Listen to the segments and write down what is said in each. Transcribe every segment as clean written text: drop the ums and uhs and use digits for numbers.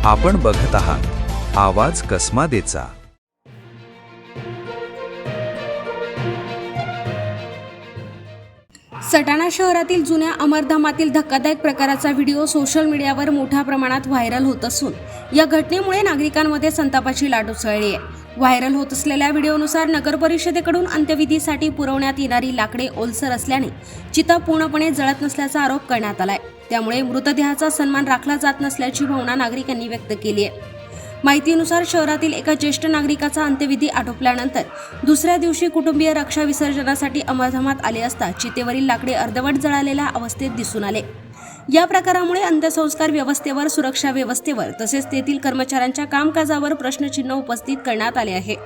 आपण बघत आहात आवाज कसमादेचा। सटाणा शहरातील जुन्या अमरधामातील धक्कादायक प्रकाराचा व्हिडिओ सोशल मीडियावर मोठ्या प्रमाणात व्हायरल होत असून या घटनेमुळे नागरिकांमध्ये संतापाची लाट उसळली आहे। व्हायरल होत असलेल्या व्हिडिओनुसार नगर परिषदेकडून अंत्यविधीसाठी पुरवण्यात येणारी लाकडे ओलसर असल्याने चिता पूर्णपणे जळत नसल्याचा आरोप करण्यात आलाय। त्यामुळे मृतदेहाचा सन्मान राखला जात नसल्याची भावना नागरिकांनी व्यक्त केली आहे। माहितीनुसार शहरातील एका ज्येष्ठ नागरिकाचा अंत्यविधी आटोपल्यानंतर दुसऱ्या दिवशी कुटुंबीय रक्षा विसर्जनासाठी अमरधामात आले असता चितेवरील लाकडे अर्धवट जळालेल्या अवस्थेत दिसून आले। या प्रकारामुळे अंत्यसंस्कार व्यवस्थेवर, सुरक्षा व्यवस्थेवर तसेच तेथील कर्मचाऱ्यांच्या कामकाजावर प्रश्नचिन्ह उपस्थित करण्यात आले आहे।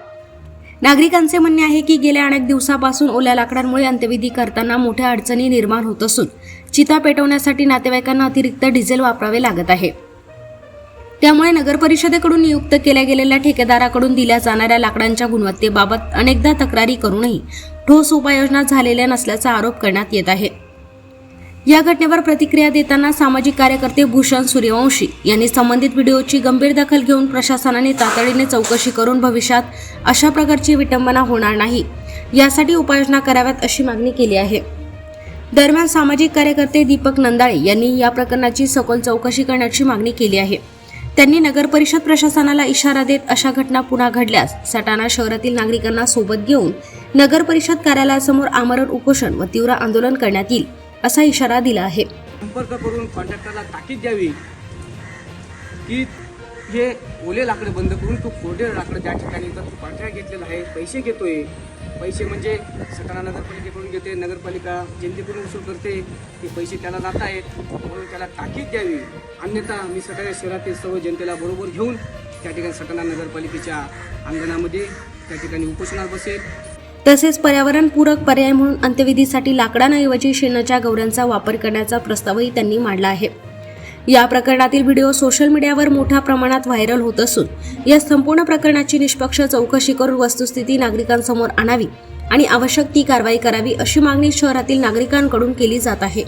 नागरिकांचे म्हणणे आहे की गेल्या अनेक दिवसापासून ओल्या लाकडांमुळे अंत्यविधी करताना मोठ्या अडचणी निर्माण होत असून चिता पेटवण्यासाठी नातेवाईकांना अतिरिक्त डिझेल वापरावे लागत आहे। त्यामुळे नगर परिषदेकडून नियुक्त केल्या गेलेल्या ठेकेदाराकडून दिल्या जाणाऱ्या लाकडांच्या गुणवत्तेबाबत अनेकदा तक्रारी करूनही ठोस उपाययोजना झालेल्या नसल्याचा आरोप करण्यात येत आहे। या घटनेवर प्रतिक्रिया देताना सामाजिक कार्यकर्ते भूषण सूर्यवंशी यांनी संबंधित व्हिडिओची गंभीर दखल घेऊन प्रशासनाने तातडीने चौकशी करून भविष्यात अशा प्रकारची विटंबना होणार नाही यासाठी उपाययोजना कराव्यात अशी मागणी केली आहे। दरम्यान सामाजिक कार्यकर्ते दीपक नंदाळे यांनी या प्रकरणाची सखोल चौकशी करण्याची मागणी केली आहे। त्यांनी नगर परिषद प्रशासनाला इशारा देत अशा घटना पुन्हा घडल्यास सटाणा शहरातील नागरिकांना सोबत घेऊन नगर परिषद कार्यालयासमोर आमरण उपोषण व तीव्र आंदोलन करण्यात येईल असा इशारा दिला आहे। संपर्क करून कॉन्ट्रॅक्टरला ताकीद द्यावी की हे ओले लाकडे बंद करून तो कोरडे लाकडं ज्या ठिकाणी तर कॉन्ट्रॅक्ट घेतलेला आहे, पैसे घेतोय, पैसे म्हणजे सटाणा नगरपालिकेकडून घेते, नगरपालिका जनतेकडून वसूल करते, ते पैसे त्याला जात आहेत, म्हणून त्याला ताकीद द्यावी। अन्यथा मी सटाणा शहरातील सर्व जनतेला बरोबर घेऊन त्या ठिकाणी सटाणा नगरपालिकेच्या अंगणामध्ये त्या ठिकाणी उपोषणात बसेल। तसेच पर्यावरणपूरक पर्याय म्हणून अंत्यविधीसाठी लाकडांऐवजी शेणाच्या गौऱ्यांचा वापर करण्याचा प्रस्तावही त्यांनी मांडला आहे। या प्रकरणातील व्हिडिओ सोशल मीडियावर मोठ्या प्रमाणात व्हायरल होत असून या संपूर्ण प्रकरणाची निष्पक्ष चौकशी करून वस्तुस्थिती नागरिकांसमोर आणावी आणि आवश्यक ती कारवाई करावी अशी मागणी शहरातील नागरिकांकडून केली जात आहे।